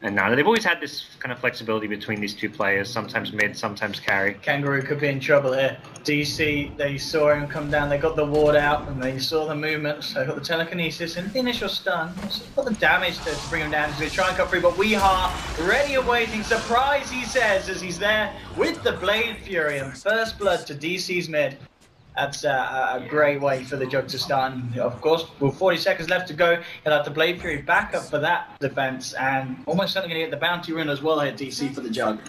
and Nana. They've always had this kind of flexibility between these two players, sometimes mid, sometimes carry. Kangaroo could be in trouble here. DC, they saw him come down, they got the ward out, and they saw the movements. They got the telekinesis and the initial stun. Got the damage to bring him down. He's going to try and cut free, but Weeha ready and waiting. Surprise, he says, as he's there with the Blade Fury and first blood to DC's mid. That's a great way for the Jug to stun. Of course, with 40 seconds left to go, he'll have the Blade Fury back up for that defense, and almost certainly going to get the bounty run as well here, DC, for the Jug.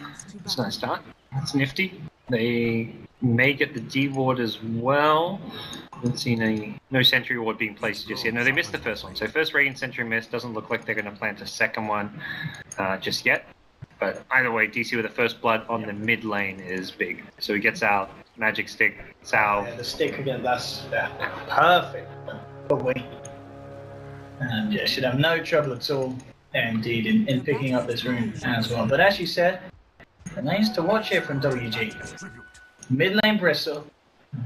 That's a nice start. That's nifty. They may get the D ward as well. Haven't seen no sentry ward being placed just yet. No, they missed the first one. So first Radiant sentry missed. Doesn't look like they're going to plant a second one just yet. But either way, DC with the first blood on the mid lane is big. So he gets out. Magic stick, salve. Yeah, the stick again, that's perfect for Wii. And yeah, should have no trouble at all, indeed, in picking up this rune as well. But as you said, the names to watch here from WG. Mid lane Bristle,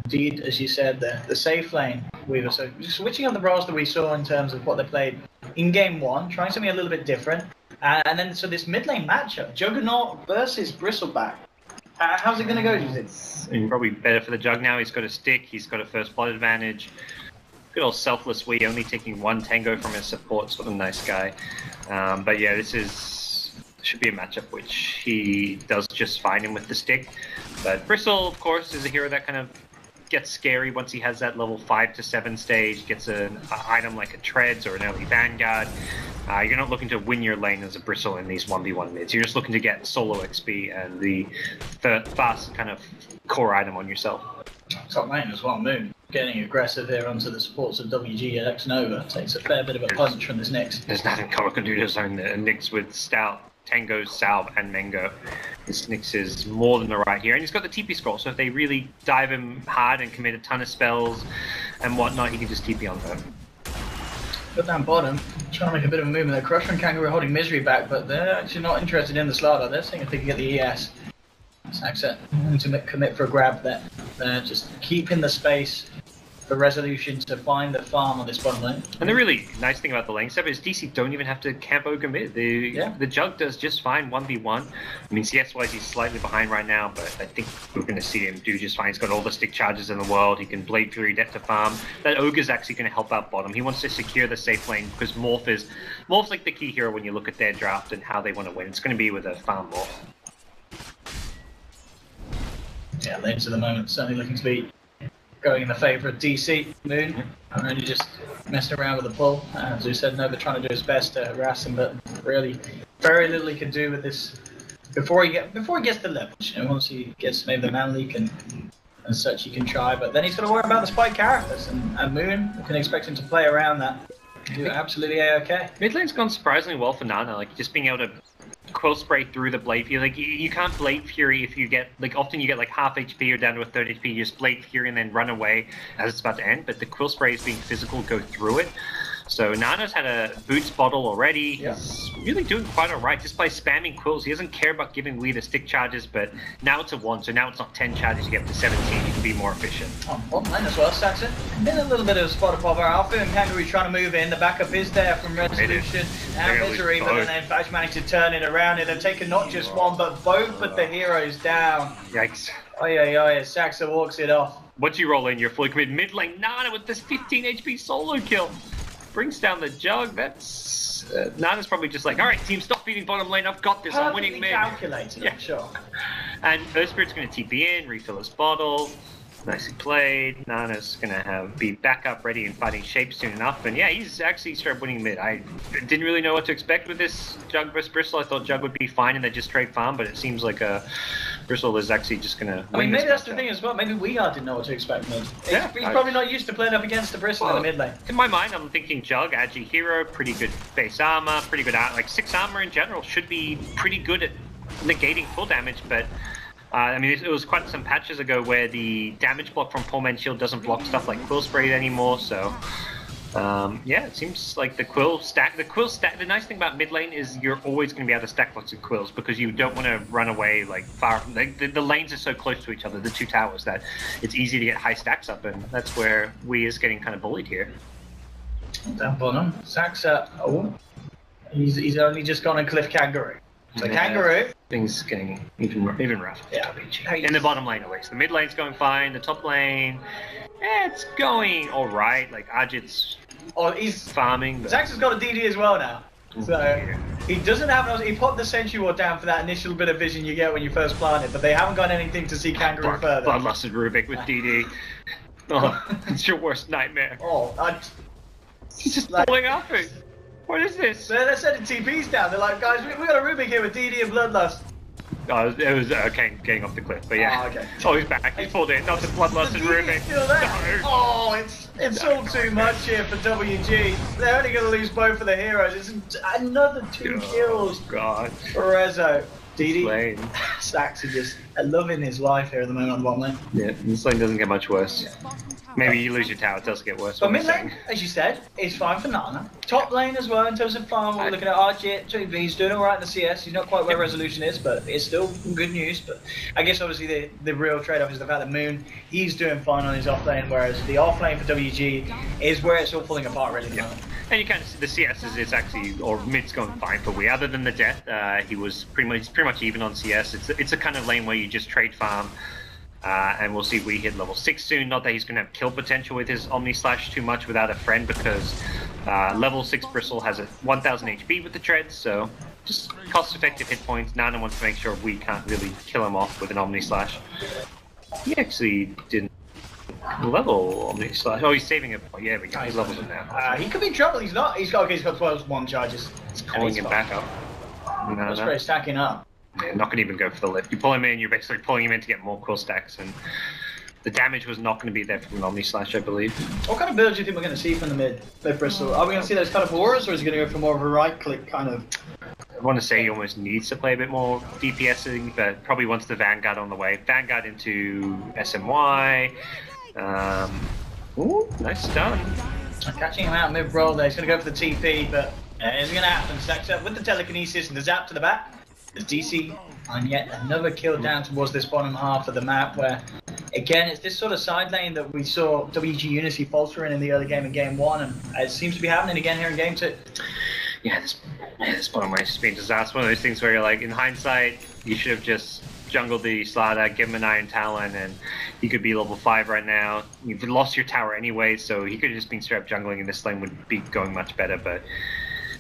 indeed, as you said, the safe lane Weaver. So switching up the roles that we saw in terms of what they played in game one, trying something a little bit different. And then so this mid lane matchup, Juggernaut versus Bristleback. How's it going to go, do you think? Probably better for the Jug now. He's got a stick. He's got a first blood advantage. Good old selfless Wii, only taking one tango from his support. Sort of nice guy. But yeah, this should be a matchup which he does just fine in with the stick. But Bristle, of course, is a hero that kind of gets scary once he has that level 5 to 7 stage. Gets an item like a Treads or an early Vanguard. You're not looking to win your lane as a Bristle in these 1v1 mids. You're just looking to get solo XP and the fast kind of core item on yourself. Top lane as well, Moon. Getting aggressive here onto the supports of WG and X Nova. Takes a fair bit of a punch from this Nyx. There's nothing Cora can do to zone the Nyx with Stout, Tango, Salve, and Mango. This Nyx is more than the right here. And he's got the TP scroll, so if they really dive him hard and commit a ton of spells and whatnot, he can just TP on them. Got down bottom, trying to make a bit of a movement there. Crusher and Kangaroo holding Misery back, but they're actually not interested in the Slardar. They're seeing if they can get the ES. Saxa willing to commit for a grab there. They're just keeping the space for Resolution to find the farm on this bottom lane. And the really nice thing about the lane step is DC don't even have to camp Ogre mid. The Jug does just fine 1v1. I mean, CS-wise, he's slightly behind right now, but I think we're going to see him do just fine. He's got all the stick charges in the world. He can Blade Fury Death to farm. That Ogre's actually going to help out bottom. He wants to secure the safe lane because Morph's like the key hero when you look at their draft and how they want to win. It's going to be with a farm Morph. Yeah, lanes at the moment certainly looking to be going in the favour of DC. Moon, I'm really just messing around with the pull. As we said, Nova trying to do his best to harass him, but really very little he can do with this before he gets the level. You know, once he gets maybe the man leak and such, he can try, but then he's got to worry about the spike characters, and Moon, we can expect him to play around that. Do absolutely A-okay. Mid lane's gone surprisingly well for Nana, like just being able to Quill Spray through the Blade Fury. Like you can't Blade Fury if you get, like often you get like half HP or down to a third HP, you just Blade Fury and then run away as it's about to end, but the Quill Spray is being physical, go through it. So Nana's had a Boots bottle already. Yeah. He's really doing quite alright just by spamming Quills. He doesn't care about giving Wii the stick charges, but now it's a 1, so now it's not 10 charges, you get up to 17, you can be more efficient. Oh, bottom lane as well, Saxon. In a little bit of a spot of power. Alpha and Kangaroo trying to move in. The backup is there from Resolution and Misery, but then they've actually managed to turn it around. They've taken not just one, but both of the heroes down. Yikes. Oi, oi, oi, Saxa walks it off. Once you roll in, you're fully committed mid lane. Nana with this 15 HP solo kill. Brings down the Jug. That's Nana's probably just like, all right, team, stop feeding bottom lane. I've got this. I'm winning mid. Calculated, yeah, sure. And Earth Spirit's going to TP in, refill his bottle. Nicely played. Nana's going to be back up, ready and fighting shape soon enough. And yeah, he's actually started winning mid. I didn't really know what to expect with this Jug versus Bristle. I thought Jug would be fine and they just trade farm, but it seems like Bristle is actually just going to win. I mean, maybe that's the thing as well. Maybe we didn't know what to expect mid. He's probably not used to playing up against the Bristle in the mid lane. In my mind, I'm thinking Jug, Agi hero, pretty good base armor, pretty good like 6 armor in general, should be pretty good at negating full damage, but I mean, it was quite some patches ago where the damage block from Poor Man's Shield doesn't block stuff like Quill Spray anymore, so yeah, it seems like the nice thing about mid lane is you're always going to be able to stack lots of Quills because you don't want to run away like far from, the lanes are so close to each other, the two towers, that it's easy to get high stacks up, and that's where Wii is getting kind of bullied here. Down bottom, Saxa, He's only just gone and cliff Kangaroo. So Yeah, Kangaroo. Things getting even rougher. Yeah. In the bottom lane at least. The mid lane's going fine. The top lane, it's going all right. Like Ajit's He's farming. But... Zax has got a DD as well now. So he doesn't have. He popped the Sentry Ward down for that initial bit of vision you get when you first plant it, but they haven't got anything to see Kangaroo further. Bloodlusted Rubik with DD. Oh, it's your worst nightmare. He's just pulling up it. What is this? They're sending TPs down. They're like, guys, we got a Rubik here with DD and Bloodlust. Oh, it was getting off the cliff, but yeah. Oh, okay. Oh, he's back. He's pulled in. Not the Bloodlusted Rubik. Still there. No. Oh, it's all too much here for WG. They're only going to lose both of the heroes. It's another 2 kills. God. For Rezo. DD. Stacks are just loving his life here at the moment on the bottom lane. Yeah, this lane doesn't get much worse. Maybe you lose your tower, it does get worse. But mid lane, as you said, is fine for Nana. Top lane as well in terms of farm. We're looking at RG. He's doing alright in the CS. He's not quite where Resolution is, but it's still good news. But I guess obviously the real trade-off is the fact that Moon, he's doing fine on his off lane, whereas the off lane for WG is where it's all falling apart really. Yeah. And you kind of see the CS is actually, or mid's going fine for we. Other than the death, he was pretty much even on CS. It's a kind of lane where you just trade farm. And we'll see we hit level 6 soon. Not that he's going to have kill potential with his Omni Slash too much without a friend, because level 6 Bristle has a 1000 HP with the treads, so just cost-effective hit points. Nana wants to make sure we can't really kill him off with an Omni Slash. He actually didn't level Omni Slash. Oh, he's saving it. Yeah, we go. He levels him now. He could be in trouble. He's not. He's got 12-1 charges. It's calling him back up. That's great, stacking up. Yeah, not going to even go for the lift. You pull him in, you're basically pulling him in to get more core stacks, and the damage was not going to be there from an Omni Slash, I believe. What kind of build do you think we're going to see from the mid Bristol? Are we going to see those kind of auras, or is he going to go for more of a right-click kind of... I want to say he almost needs to play a bit more DPSing, but probably wants the Vanguard on the way. Vanguard into SMY. Ooh, nice stun. Catching him out mid-roll there. He's going to go for the TP, but it's going to happen. Stacks up with the telekinesis and the zap to the back. There's DC and yet another kill down towards this bottom half of the map, where again it's this sort of side lane that we saw WG Unity faltering in the early game in game 1, and it seems to be happening again here in game 2. Yeah, this bottom lane's just been a disaster. One of those things where you're like, in hindsight, you should have just jungled the Slaughter, give him an Iron Talon, and he could be level 5 right now. You've lost your tower anyway, so he could have just been straight up jungling, and this lane would be going much better, but...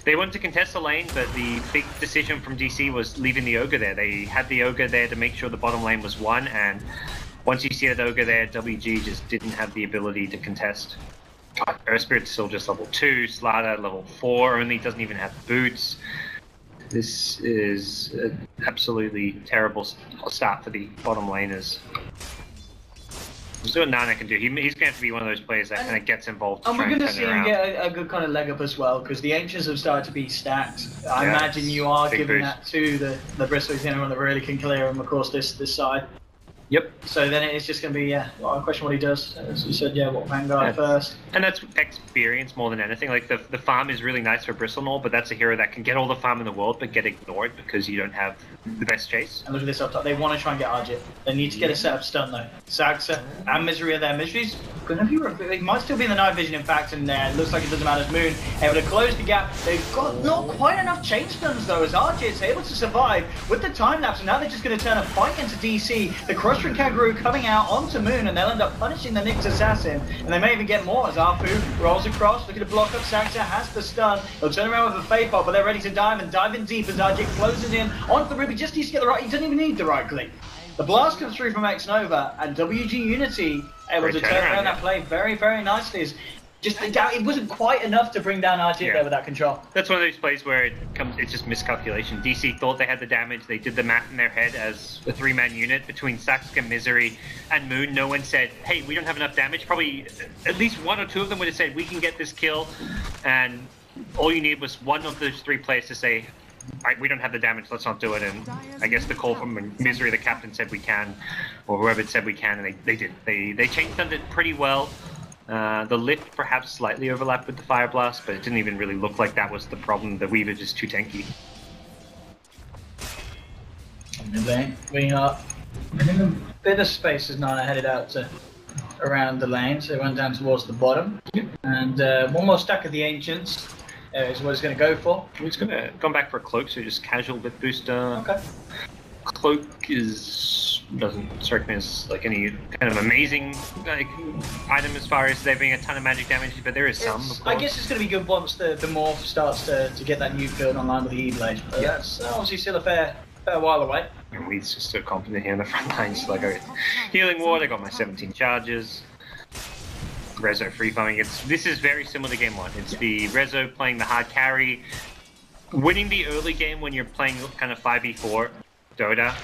They wanted to contest the lane, but the big decision from DC was leaving the Ogre there. They had the Ogre there to make sure the bottom lane was won, and once you see that Ogre there, WG just didn't have the ability to contest. Earth Spirit's still just level 2, Slaughter level 4 only, doesn't even have boots. This is an absolutely terrible start for the bottom laners. We'll see what Nana can do. He's going to have to be one of those players that kind of gets involved. And we're going to see him get a good kind of leg up as well, because the Ancients have started to be stacked. I imagine you are giving that to the Bristol, who's the only one that really can clear him, of course, this side. Yep. So then it's just going to be, a question what he does. As you said, what Vanguard first. And that's experience more than anything. Like, the farm is really nice for Bristle and all, but that's a hero that can get all the farm in the world, but get ignored because you don't have the best chase. And look at this up top. They want to try and get Arjit. They need to get a setup stun, though. Saxa and Misery are there. Misery's going to be... He might still be in the night vision, in fact, and it looks like it doesn't matter as Moon able to close the gap. They've got not quite enough chain stuns, though, as Arjit's able to survive with the time lapse, and now they're just going to turn a fight into DC. The cross-ring Kangaroo coming out onto Moon, and they'll end up punishing the Nyx Assassin, and they may even get more as Arfu rolls across, looking to block up. Saxa has the stun. They'll turn around with a Fate Pop, but they're ready to dive in deep as Arjit closes in onto the Ruby. Just needs to get the right, he doesn't even need the right click. The blast comes through from X-Nova, and WG Unity able to turn around that play very, very nicely. It wasn't quite enough to bring down Arjit there with that control. That's one of those plays where it's just miscalculation. DC thought they had the damage, they did the math in their head as a 3-man unit between Saxka, Misery, and Moon. No one said, hey, we don't have enough damage. Probably at least 1 or 2 of them would have said, we can get this kill, and all you need was one of those 3 players to say, we don't have the damage, let's not do it. And I guess the call from Misery, the captain, said we can, or whoever said we can, and they did. They changed it pretty well. The lift perhaps slightly overlapped with the Fire Blast, but it didn't even really look like that was the problem. The Weaver is too tanky. We are in a bit of space as Nana headed out around the lane, so they went down towards the bottom. And one more stack of the Ancients. is what he's going to go for. He's gone back for a cloak, so just casual bit booster. Okay. Cloak doesn't strike me as like any kind of amazing like item as far as there being a ton of magic damage, but there is some. Of I guess it's going to be good once the morph starts to get that new build online with the E-Blade. But Yeah. that's obviously still a fair while away. And Weed's just so confident here in the front lines. Like, healing ward, I got my 17 charges. Rezo free farming. This is very similar to game 1. It's the Rezo playing the hard carry, winning the early game when you're playing kind of 5v4 Dota.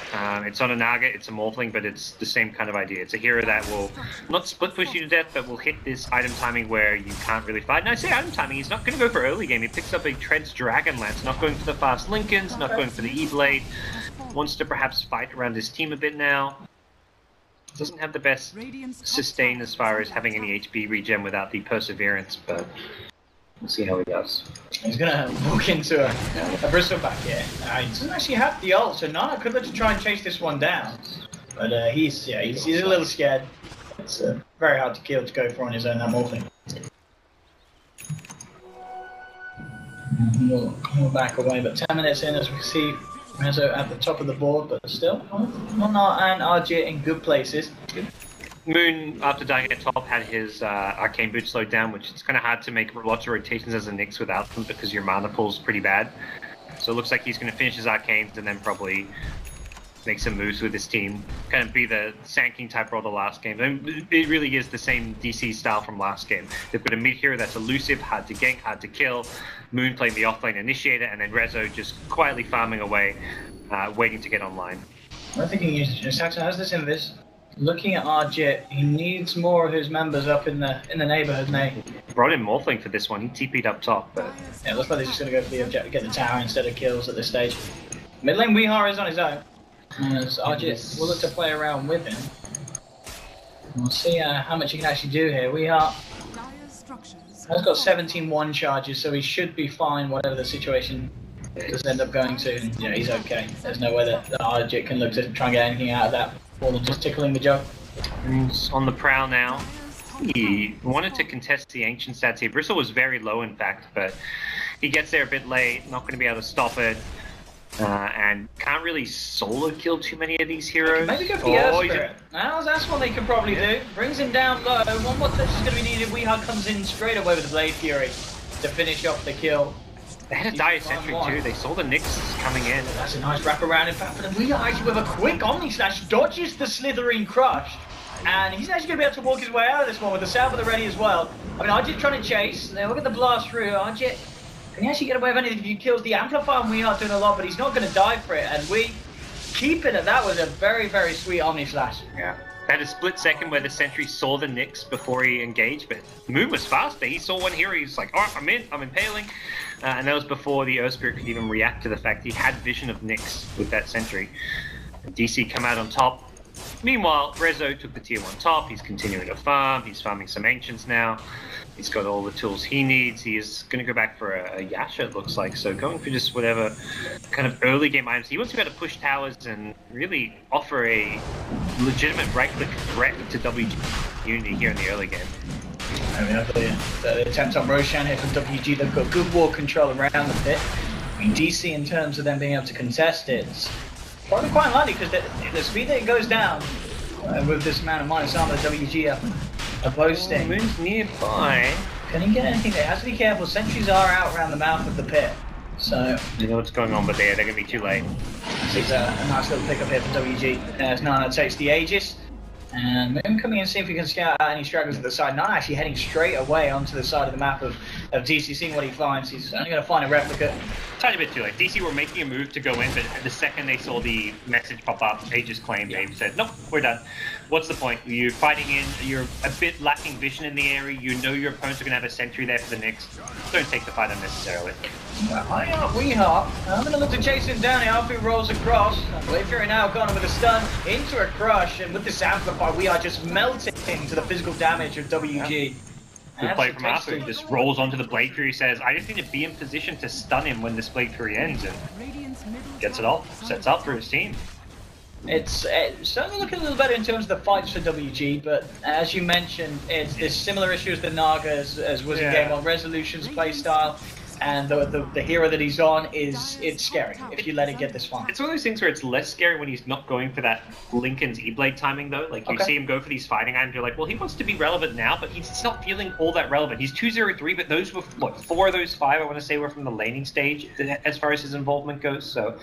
It's on a Naga, it's a Morphling, but it's the same kind of idea. It's a hero that will not split push you to death, but will hit this item timing where you can't really fight. And I say item timing, he's not going to go for early game. He picks up a Tread's Dragonlance, not going for the fast Lincolns, not going for the E-Blade. Wants to perhaps fight around his team a bit now. Doesn't have the best sustain as far as having any HP regen without the Perseverance, but we'll see how he does. He's going to walk into a bristleback here. He doesn't actually have the ult, so Nana could look to try and chase this one down. But he's a little scared. It's very hard to kill to go for on his own, that Morphling. We'll back away, but 10 minutes in as we see Rezo at the top of the board, but still, Monar and RG in good places. Moon, after dying at top, had his Arcane Boot slowed down, which it's kind of hard to make lots of rotations as a Nyx without them because your mana pool's pretty bad. So it looks like he's going to finish his Arcanes and then probably make some moves with his team. Kind of be the Sand King type role the last game. And it really is the same DC style from last game. They've got a mid hero that's elusive, hard to gank, hard to kill. Moon playing the offlane initiator, and then Rezo just quietly farming away, waiting to get online. I'm thinking Saxon has this invis. Looking at RG, he needs more of his members up in the neighborhood now. Brought in Morphling for this one. He TP'd up top, but yeah, it looks like they're just going to go for the objective, get the tower instead of kills at this stage. Mid lane Weehar is on his own. As RG will look to play around with him. We'll see how much he can actually do here. Weehar has got 17 one charges, so he should be fine whatever the situation does end up going to. And, yeah, he's okay. There's no way that RG can look to try and get anything out of that. More than just tickling the jug. He's on the prowl now. He wanted to contest the ancient stats here. Bristle was very low, in fact, but he gets there a bit late, not going to be able to stop it, and can't really solo kill too many of these heroes. Maybe go for the Earth Spirit. That's what they could probably do. Brings him down low. One more touch is going to be needed. Weehar comes in straight away with the Blade Fury to finish off the kill. They had a Dire Sentry too. They saw the Nyx coming in. That's a nice wraparound. In fact, for the Weehar actually with a quick Omni Slash dodges the Slithering Crush. And he's actually going to be able to walk his way out of this one with the Salve at the ready as well. I mean, RG trying to chase. Now look at the blast through. RG, can he actually get away with anything if he kills the Amplifier? And Weehar doing a lot, but he's not going to die for it. And we keep it. That was a very, very sweet Omni Slash. Yeah. Had a split second where the Sentry saw the Nyx before he engaged, but Moon was faster. He saw one hero, he's like, oh, I'm impaling. And that was before the Earth Spirit could even react to the fact he had vision of Nyx with that Sentry. And DC come out on top. Meanwhile, Rezo took the tier 1 top. He's continuing to farm. He's farming some Ancients now. He's got all the tools he needs. He is going to go back for a Yasha, it looks like. So going for just whatever kind of early game items. He wants to be able to push towers and really offer a legitimate right-click threat to WG Unity here in the early game. And we have the attempt on Roshan here from WG. They've got good wall control around the pit. I mean, DC, in terms of them being able to contest it, it's probably quite unlikely because the speed that it goes down with this amount of minus armor that WG are boasting. Moon's nearby. Can he get anything there? He has to be careful. Sentries are out around the mouth of the pit. So you know what's going on, but they're going to be too late. It's a nice little pickup here for WG. As Nana takes the Aegis. And Moon coming in to see if he can scout out any stragglers at the side. Nana actually heading straight away onto the side of the map of DC, seeing what he finds. He's only going to find a replicate. Tiny bit too late. DC were making a move to go in, but the second they saw the message pop up, Aegis claim, they said, nope, we're done. What's the point? You're fighting in, you're a bit lacking vision in the area, you know your opponents are going to have a Sentry there for the Nyx. Don't take the fight unnecessarily. High up, Weehar. I'm going to look to chase him down. Alfie rolls across. Blade Fury now gone with a stun into a crush, and with this Amplifier, we are just melting to the physical damage of WG. Good play from Arthur. Just rolls onto the Blade Fury, says, I just need to be in position to stun him when this Blade Fury ends, and gets it off, sets up for his team. It's certainly looking a little better in terms of the fights for WG, but as you mentioned, it's similar issues the Naga as was in game 1. Resolutions, playstyle. and the hero that he's on it's scary if you let it get this far. It's one of those things where it's less scary when he's not going for that Lincoln's E-Blade timing though. Like you see him go for these fighting items, you're like, well, he wants to be relevant now, but he's not feeling all that relevant. He's 203, but those were what 4 of those 5 I want to say were from the laning stage as far as his involvement goes. So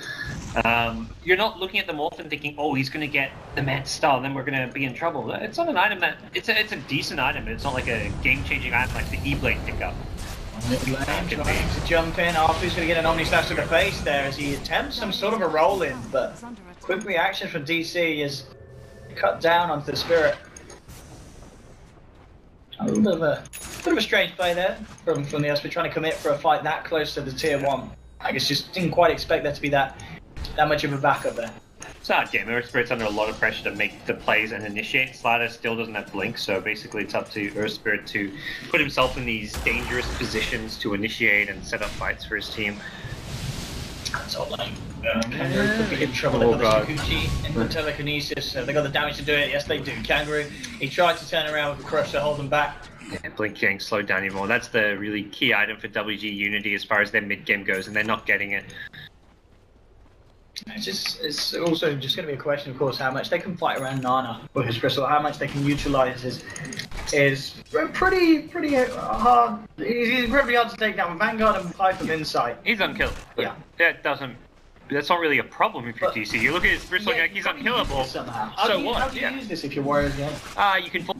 you're not looking at the morph and thinking, oh, he's going to get the Mad Star, then we're going to be in trouble. It's not an item that it's a decent item, but it's not like a game-changing item like the E-Blade pickup. Trying to jump in. Arthur's going to get an Omni Slash to the face there as he attempts some sort of a roll in, but quick reaction from DC is cut down onto the Spirit. A little bit of a strange play there from the Esper trying to commit for a fight that close to the tier 1. I guess just didn't quite expect there to be that much of a backup there. It's a hard game. Earthspirit's under a lot of pressure to make the plays and initiate. Slider still doesn't have Blink, so basically it's up to Earthspirit to put himself in these dangerous positions to initiate and set up fights for his team. That's all lane. Kangaroo could be in trouble. They've got the Shukuchi and the Telekinesis. They got the damage to do it. Yes, they do. Kangaroo, he tried to turn around with the crush to hold them back. Yeah, Blink getting slowed down even more. That's the really key item for WG Unity as far as their mid-game goes, and they're not getting it. It's also just going to be a question, of course, how much they can fight around Nana with his crystal, how much they can utilize his pretty hard. He's incredibly hard to take down. Vanguard and Pipe of Insight. He's unkillable. Yeah, that's not really a problem if you're DC. You look at his bristle, like he's unkillable. So what? How do you use this if you're Warriors again? You can force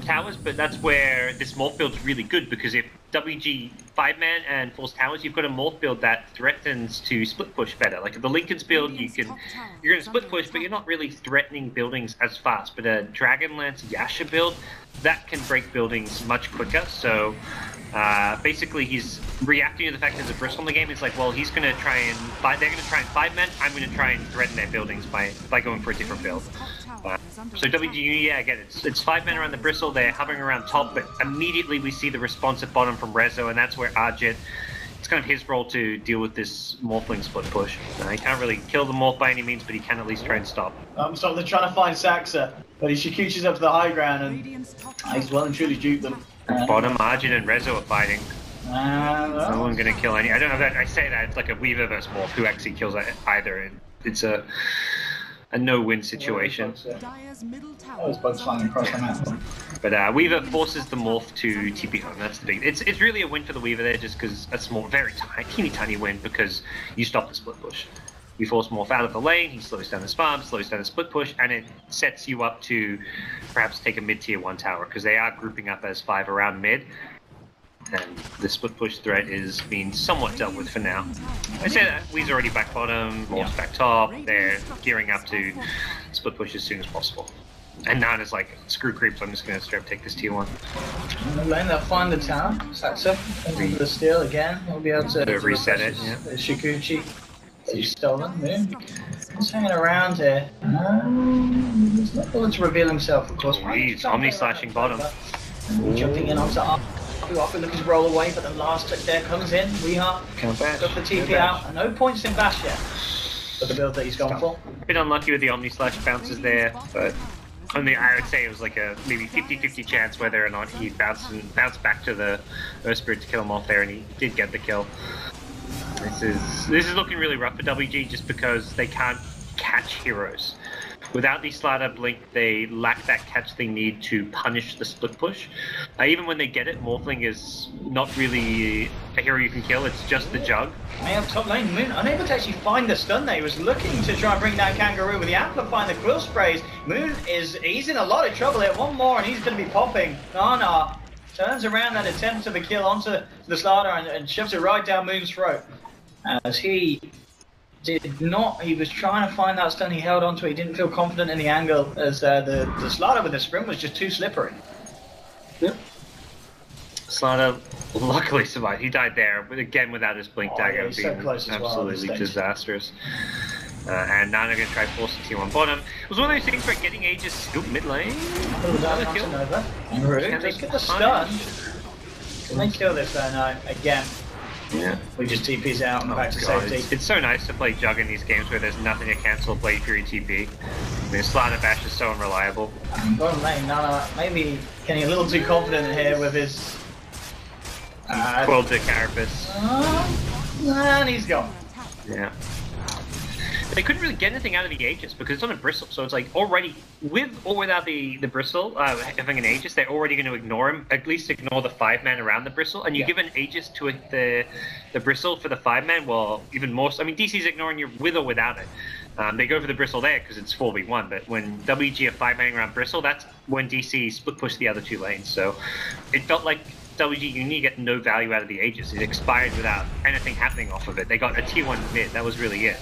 towers, but that's where this morph build's really good, because if WG 5-man and force towers, you've got a morph build that threatens to split push better. Like the Lincoln's build, you're going to split push, but you're not really threatening buildings as fast. But a Dragonlance Yasha build, that can break buildings much quicker. So basically he's reacting to the fact there's a bristle in the game. It's like, well, he's going to try and they're going to try and 5-man. I'm going to try and threaten their buildings by going for a different build. So WG, yeah, again, it's 5-man around the bristle. They're hovering around top, but immediately we see the response at bottom from Rezo, and that's where Arjet, it's kind of his role to deal with this Morphling split push. He can't really kill the Morph by any means, but he can at least try and stop. So they're trying to find Saxa, but he Shikuchi's up to the high ground, and he's well and truly duped them. Bottom, Arjet and Rezo are fighting. No one's gonna kill any. I don't know that I say that it's like a Weaver versus Morph who actually kills either. It's a no-win situation. But Weaver forces the Morph to TP home. That's the big. It's really a win for the Weaver there, just because a small, very teeny win, because you stop the split push. You force Morph out of the lane. He slows down his farm, slows down the split push, and it sets you up to perhaps take a mid-tier 1 tower, because they are grouping up as 5 around mid. And the split push threat is being somewhat dealt with for now. I say that Wee's already back bottom, Morph's back top. They're gearing up to split push as soon as possible. And Nana's like, screw creeps, I'm just going to straight up take this tier 1. Lane, they'll find the tower. Saxa, over the steal again. We'll be able to reset it. Yeah. The Shikuchi. He's stolen. Moon. He's hanging around here. He's not willing to reveal himself, of course. He's Omni slashing bottom. Jumping in onto Arthur. Arthur looking to roll away, but the last trick there comes in. Weeheart got the TP out. No points in Bash yet for the build that he's gone for. A bit unlucky with the Omni Slash bounces there, but only I would say it was like a maybe 50-50 chance whether or not he bounced back to the Earthspirit to kill him off there, and he did get the kill. This is looking really rough for WG, just because they can't catch heroes. Without the Slider Blink, they lack that catch they need to punish the split push. Even when they get it, Morphling is not really a hero you can kill, it's just the Jug. Up top lane, Moon unable to actually find the stun there. He was looking to try and bring down Kangaroo with the amplifying the quill sprays. Moon he's in a lot of trouble here. One more and he's going to be popping. Nana turns around that attempt of a kill onto the Slider and shoves it right down Moon's throat. As he was trying to find that stun, he held onto it, he didn't feel confident in the angle, as the Slider with the sprint was just too slippery. Yep. Slider luckily survived. He died there, but again without his blink dagger being so absolutely disastrous. And Nana going to try forcing T1 bottom. It was one of those things where getting Aegis scoop mid lane. Can they get the stun? Can they kill this though? No, again. Yeah. We just TP's out and back to safety. It's so nice to play Jug in these games where there's nothing to cancel Blade Fury TP. I mean, Slider Bash is so unreliable. Bottom lane, Nana maybe getting a little too confident here with his Quelled the Carapace. And he's gone. Yeah. They couldn't really get anything out of the Aegis because it's on a bristle, so it's like already, with or without the bristle, having an Aegis, they're already going to ignore him, at least ignore the 5-man around the bristle, and you give an Aegis to the bristle for the 5-man, well, even more so. I mean, DC's ignoring you with or without it. They go for the bristle there because it's 4v1, but when WG are 5-manning around bristle, that's when DC split push the other 2 lanes, so it felt like WG Uni get no value out of the Aegis. It expired without anything happening off of it. They got a tier 1 mid, that was really it.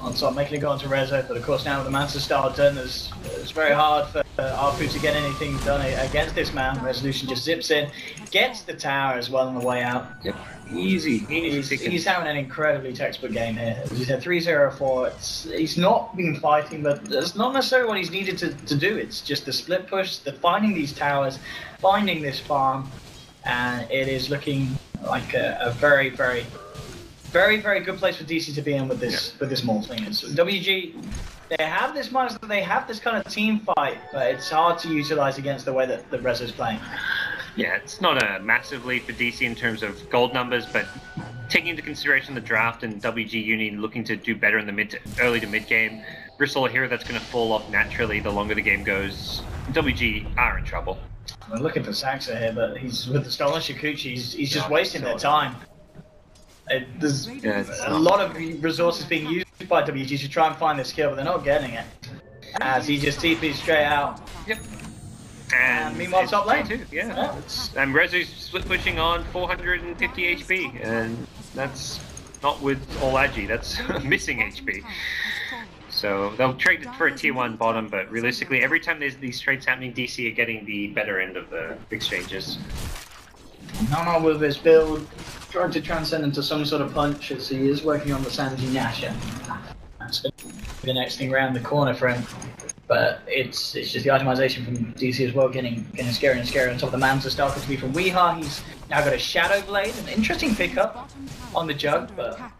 On top, making it go onto Rezo, but of course now with the Mansa style done, it's very hard for Arpu to get anything done against this man. Resolution just zips in, gets the tower as well on the way out. Yep, easy. He's having an incredibly textbook game here. As you said, 3-0-4, he's not been fighting, but that's not necessarily what he's needed to do. It's just the split push, the finding these towers, finding this farm, and it is looking like a very good place for DC to be in with this Morphling. So WG, they have this monster, they have this kind of team fight, but it's hard to utilize against the way that the Rezo's playing. Yeah, it's not a massive lead for DC in terms of gold numbers, but taking into consideration the draft and WG Uni looking to do better in the early to mid game, Bristle, a hero that's going to fall off naturally the longer the game goes, WG are in trouble. We're looking for Saxa here, but he's with the stolen Shikuchi, he's just wasting their time. There's a lot of resources being used by WG to try and find this kill, but they're not getting it. As he just TP's straight out. Yep. And meanwhile, top lane. Too. Yeah. And Rezo's split pushing on 450 HP, and that's not with all Agi, that's missing HP. So they'll trade it for a tier 1 bottom, but realistically, every time there's these trades happening, DC are getting the better end of the exchanges. Nana with his build, trying to transcend into some sort of punch as he is working on the Sanji Nasha. That's going to be the next thing around the corner for him. But it's just the itemization from DC as well, getting scarier and scarier on top of the Mansa started to be from Weeha. He's now got a Shadow Blade, an interesting pickup on the Jug, but I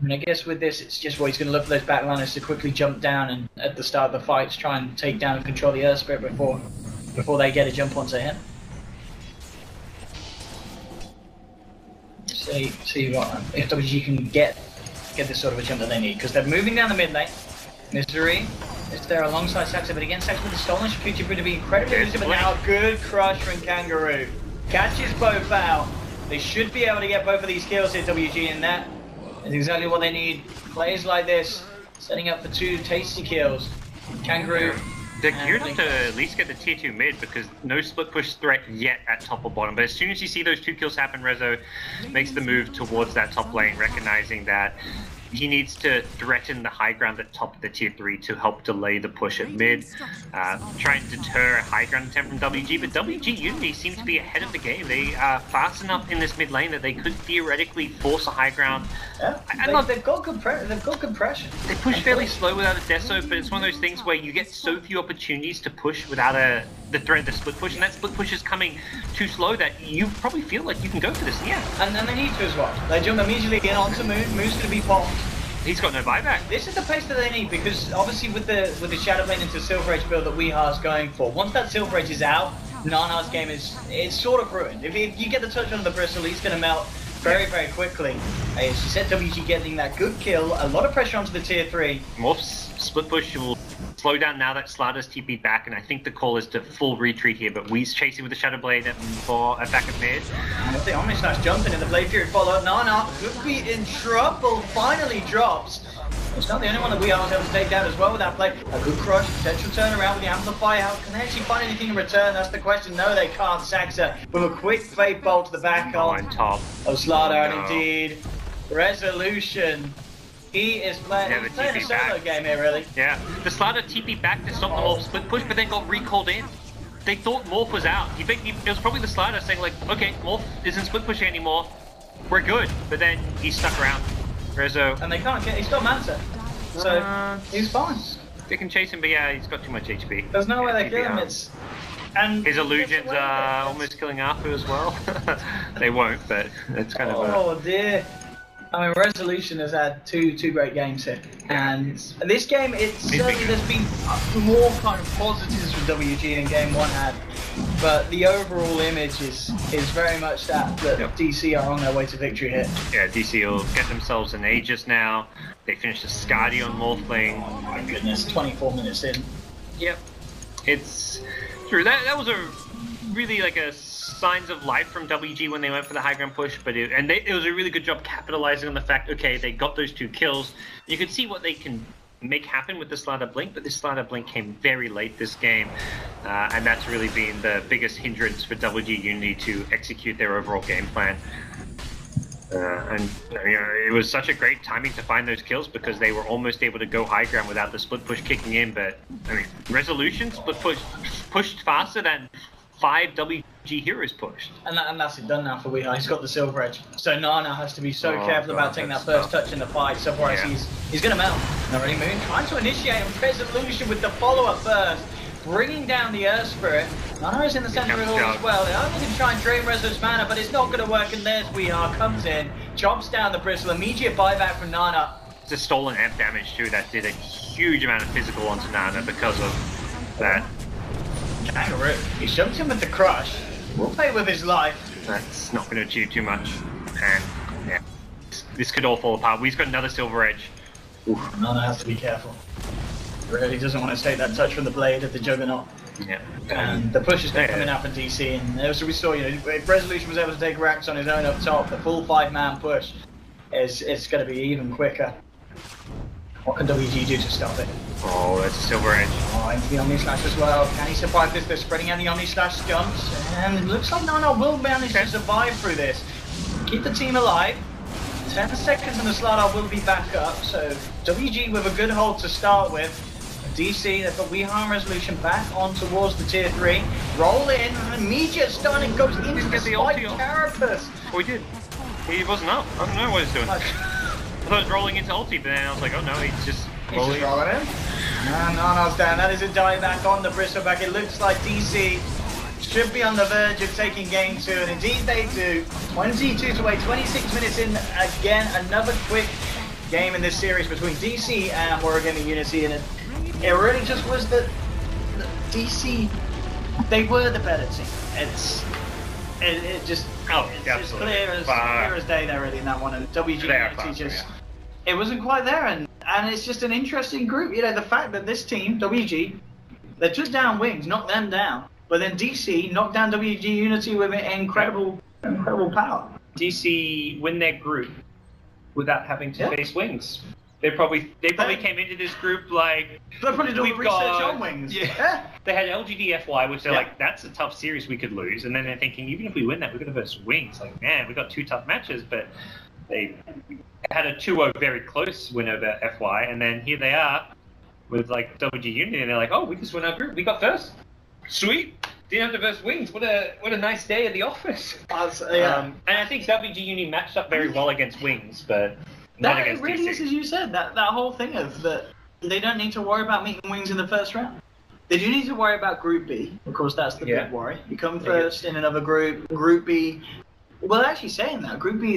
mean, I guess with this, it's just where he's going to look for those backliners to quickly jump down and at the start of the fights try and take down and control the Earth Spirit before they get a jump onto him. See what if WG can get this sort of a jump that they need, because they're moving down the mid lane. Misery is there alongside Saxa, but again Saxa with the stolen Shikuchi going to be incredibly elusive, but now good crush from Kangaroo. Catches both out. They should be able to get both of these kills here, WG, and that is exactly what they need. Plays like this, setting up for 2 tasty kills. Kangaroo. They're geared to at least get the tier 2 mid because no split push threat yet at top or bottom. But as soon as you see those 2 kills happen, Rezo makes the move towards that top lane, recognizing that he needs to threaten the high ground at top of the tier 3 to help delay the push at mid, try and deter a high ground attempt from WG, but WG Unity seem to be ahead of the game. They are fast enough in this mid lane that they could theoretically force a high ground. Yeah, they've got good pressure. They push fairly slow without a deso, but it's one of those things where you get so few opportunities to push without the threat of the split push, and that split push is coming too slow that you probably feel like you can go for this. Yeah. And they need to as well. They jump immediately in onto Moon. Moon's going to be popped. He's got no buyback. This is the pace that they need, because obviously with the Shadow Blade into Silver Age build that Weeha's going for, once that Silver Age is out, Nana's game it's sort of ruined. If you get the touch on the Bristle, he's going to melt very, very quickly. As you said, WG getting that good kill, a lot of pressure onto the tier 3. Morph's split push will slow down now that Slaughter's TP'd back, and I think the call is to full retreat here, but Wee's chasing with the Shadow Blade for a back at mid. And with the Omni Slash jumping in the Blade Fury follow-up, Nana could be in trouble, finally drops. It's not the only one that Weeha was able to take down as well with that play. A good crush, potential turnaround with the Amplify out. Can they actually find anything in return? That's the question. No, they can't. Saxa with a quick Fate Bolt to the back on top of Slaughter, and indeed, Resolution. He is playing, a solo game here, really. Yeah, the Slaughter TP back to stop the Morph split push, but then got recalled in. They thought Morph was out. It was probably the Slaughter saying like, okay, Morph isn't split pushing anymore. We're good. But then he's stuck around. Rezo. And they can't get, he's got Mansa. So, he's fine. They can chase him, but yeah, he's got too much HP. There's no way they kill him, and his illusions are almost killing Arthur as well. They won't, but it's kind of Oh dear. I mean, Resolution has had two great games here, and this game, there's been more kind of positives from WG than Game 1 had. but the overall image is very much that DC are on their way to victory here. Yeah, DC will get themselves an Aegis now. They finished a Skadi on Morphling. Oh my goodness, 24 minutes in. Yep, it's true. That was a really like a signs of life from WG when they went for the high ground push, but it was a really good job capitalizing on the fact, okay, they got those 2 kills. You could see what they can make happen with the Slider Blink, but this Slider Blink came very late this game, and that's really been the biggest hindrance for WG Unity to execute their overall game plan. And it was such a great timing to find those kills because they were almost able to go high ground without the split push kicking in. But I mean, Resolution split pushed faster than 5 WG heroes pushed. And that's it done now for Weehaw. He's got the silver edge. So Nana has to be so careful about taking that first touch in the fight. Otherwise he's going to melt. Already Moon trying to initiate Resolution with the follow-up burst. Bringing down the Earth Spirit. Nana is in the center of it all as well. They're only going to try and drain Rezo's mana, but it's not going to work. And there's Weehaw comes in, chops down the Bristle. Immediate buyback from Nana. It's a stolen amp damage too. That did a huge amount of physical onto Nana because of that. Kangaroo. He jumped in with the crush. Will play with his life. That's not going to achieve too much. And yeah, this could all fall apart. We've got another silver edge. Oof. Nana has to be careful. Really doesn't want to take that touch from the blade of the Juggernaut. Yeah. And the push is coming out from DC, and as we saw, if Resolution was able to take Rax on his own up top, the full 5-man push it's going to be even quicker. What can WG do to stop it? Oh, that's a silver edge. Oh, into the Omni Slash as well. Can he survive this? They're spreading out the Omni Slash skunks, and it looks like Nana will manage to survive through this. Keep the team alive. 10 seconds and the Slardar will be back up, so WG with a good hold to start with. DC, they've got Weehaw and Resolution back on towards the tier 3. Roll in, and immediate stun and goes into the spike carapace. Oh, he did. He wasn't up. I don't know what he's doing. I thought he was rolling into ulti, but then I was like, oh no, he's just rolling. He's just rolling in. And Nana's down. That is a dieback on the Bristleback. It looks like DC should be on the verge of taking game 2, and indeed they do. 22 to 8, 26 minutes in. Again, another quick game in this series between DC and Wargaming Unity, and it really just was that DC, they were the better team. It just it's clear as day there really in that one, and WG Unity just it wasn't quite there, and it's just an interesting group. The fact that this team WG, they took down Wings, knocked them down, but then DC knocked down WG Unity with incredible power. DC win their group without having to face Wings. They probably came into this group like they're probably doing research on Wings. Yeah. They had LGD FY, which they're like, that's a tough series we could lose, and then they're thinking, even if we win that, we're gonna versus Wings. Like, man, we got 2 tough matches, but they had a 2-0 very close win over FY, and then here they are with like WG Unity, and they're like, oh, we just won our group, we got first. Sweet. Didn't have to verse Wings. What a nice day at the office. And I think WG Unity matched up very well against Wings, but not against really DC. is, as you said, that whole thing of that they don't need to worry about meeting Wings in the first round. They do need to worry about Group B. Of course, that's the big worry. You come first in another group. Group B. Well, actually saying that, Group B